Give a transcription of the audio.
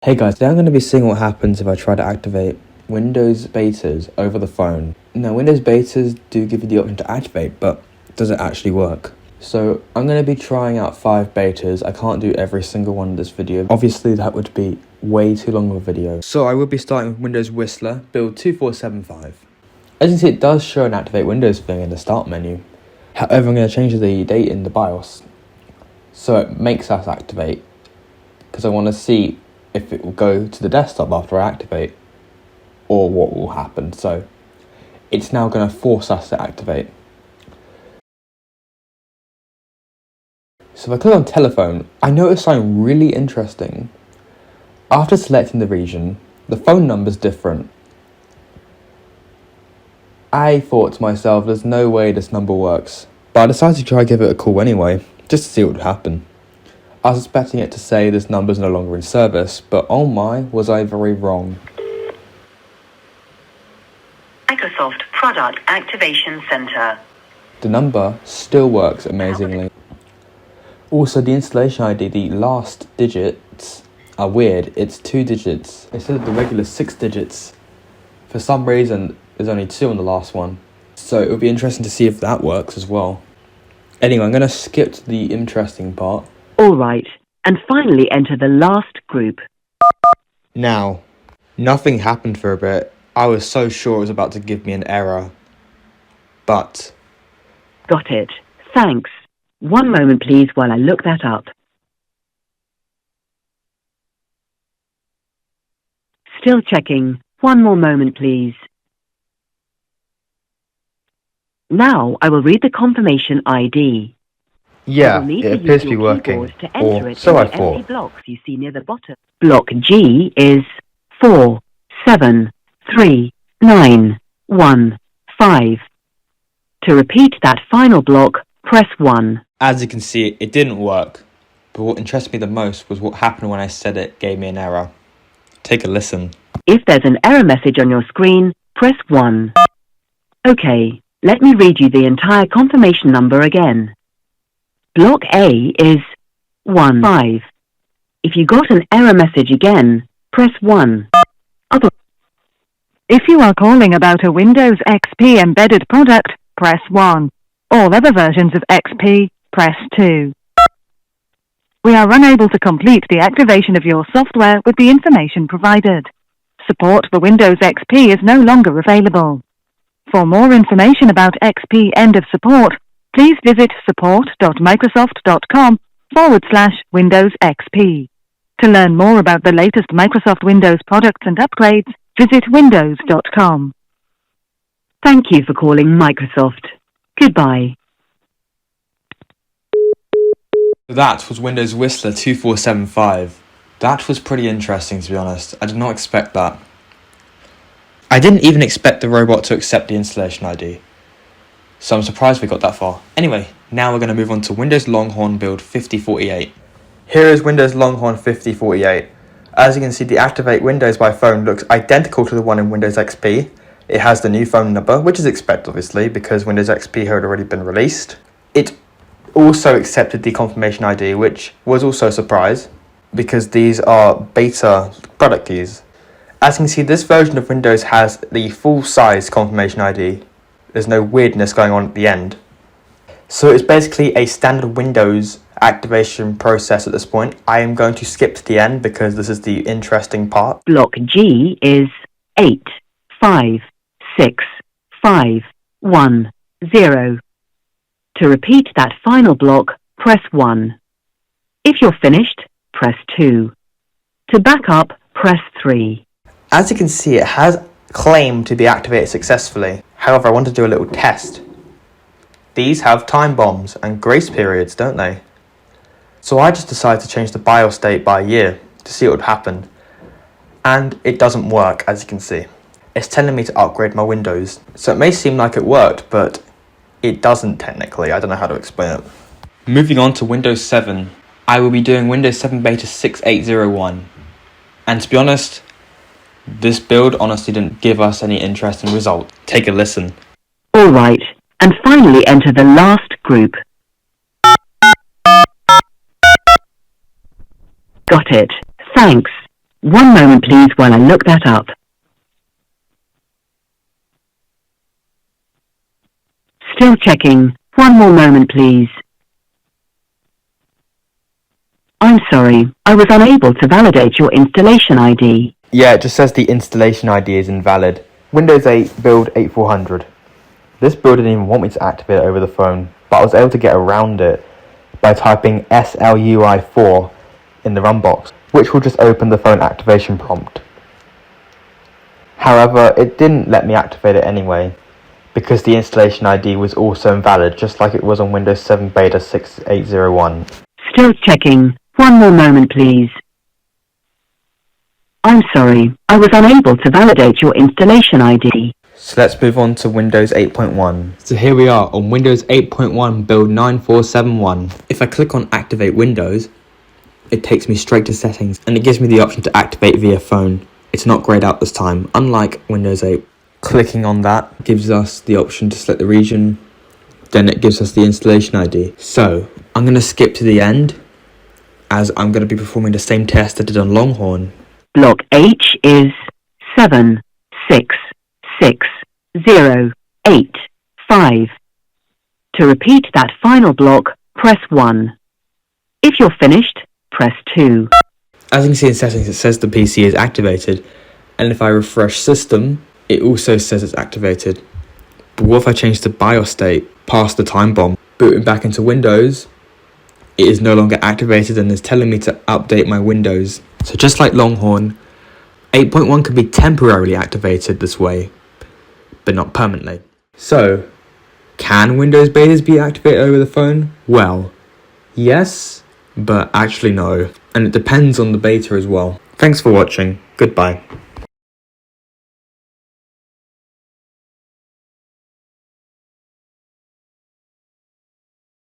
Hey guys, today I'm going to be seeing what happens if I try to activate Windows betas over the phone. Now, Windows betas do give you the option to activate, but does it actually work? So I'm going to be trying out 5 betas. I can't do every single one in this video. Obviously, that would be way too long of a video. So I will be starting with Windows Whistler, build 2475. As you can see, it does show an activate Windows thing in the start menu. However, I'm going to change the date in the BIOS so it makes us activate, because I want to see if it will go to the desktop after I activate or what will happen. So it's now going to force us to activate. So if I click on telephone, I noticed something really interesting. After selecting the region, the phone number is different. I thought to myself, there's no way this number works, but I decided to try give it a call anyway, just to see what would happen. I was expecting it to say this number is no longer in service, but oh my, was I very wrong. Microsoft Product Activation Center. The number still works amazingly. Also, the installation ID, the last digits are weird. It's 2 digits instead of the regular 6 digits. For some reason, there's only 2 on the last one. So it would be interesting to see if that works as well. Anyway, I'm going to skip to the interesting part. All right, and finally enter the last group. Now, nothing happened for a bit. I was so sure it was about to give me an error. But Got it. Thanks. One moment, please, while I look that up. Still checking. One more moment, please. Now I will read the confirmation ID. yeah, it appears to be working. Or so I thought. Blocks you see near the bottom. Block G is 4, 7, 3, 9, 1, 5. To repeat that final block, press 1. As you can see, it didn't work. But what interested me the most was what happened when I said it gave me an error. Take a listen. If there's an error message on your screen, press 1. Okay, let me read you the entire confirmation number again. Block A is 1, 5. If you got an error message again, press 1. If you are calling about a Windows XP embedded product, press 1. All other versions of XP, press 2. We are unable to complete the activation of your software with the information provided. Support for Windows XP is no longer available. For more information about XP end of support, please visit support.microsoft.com/Windows XP. To learn more about the latest Microsoft Windows products and upgrades, visit windows.com. Thank you for calling Microsoft. Goodbye. That was Windows Whistler 2475. That was pretty interesting, to be honest. I did not expect that. I didn't even expect the robot to accept the installation ID. So I'm surprised we got that far. Anyway, now we're going to move on to Windows Longhorn build 5048. Here is Windows Longhorn 5048. As you can see, the Activate Windows by phone looks identical to the one in Windows XP. It has the new phone number, which is expected obviously, because Windows XP had already been released. It also accepted the confirmation ID, which was also a surprise, because these are beta product keys. As you can see, this version of Windows has the full-size confirmation ID. There's no weirdness going on at the end. So it's basically a standard Windows activation process at this point. I am going to skip to the end because this is the interesting part. Block G is 8, 5, 6, 5, 1, 0. To repeat that final block, press 1. If you're finished, press 2. To back up, press 3. As you can see, it has claimed to be activated successfully. However, I want to do a little test. These have time bombs and grace periods, don't they? So I just decided to change the BIOS date by a year to see what would happen. And it doesn't work, as you can see. It's telling me to upgrade my Windows. So it may seem like it worked, but it doesn't technically. I don't know how to explain it. Moving on to Windows 7. I will be doing Windows 7 Beta 6801. And to be honest, this build honestly didn't give us any interesting result. Take a listen. All right, and finally enter the last group. Got it. Thanks. One moment please while I look that up. Still checking. One more moment please. I'm sorry, I was unable to validate your installation ID. Yeah, it just says the installation ID is invalid. Windows 8 build 8400. This build didn't even want me to activate it over the phone, but I was able to get around it by typing SLUI4 in the run box, which will just open the phone activation prompt. However, it didn't let me activate it anyway, because the installation ID was also invalid, just like it was on Windows 7 Beta 6801. Still checking. One more moment please. I'm sorry, I was unable to validate your installation ID. So let's move on to Windows 8.1. So here we are on Windows 8.1 build 9471. If I click on Activate Windows, it takes me straight to settings and it gives me the option to activate via phone. It's not grayed out this time, unlike Windows 8. Clicking on that gives us the option to select the region, then it gives us the installation ID. So I'm going to skip to the end, as I'm going to be performing the same test I did on Longhorn. Block H is 76608. To repeat that final block, press 1. If you're finished, press 2. As you can see in settings, it says the PC is activated, and if I refresh system, it also says it's activated. But what if I change the BIOS state past the time bomb? Booting back into Windows, it is no longer activated and is telling me to update my Windows. So just like Longhorn, 8.1 can be temporarily activated this way, but not permanently. So, can Windows betas be activated over the phone? Well, yes, but actually no. And it depends on the beta as well. Thanks for watching. Goodbye.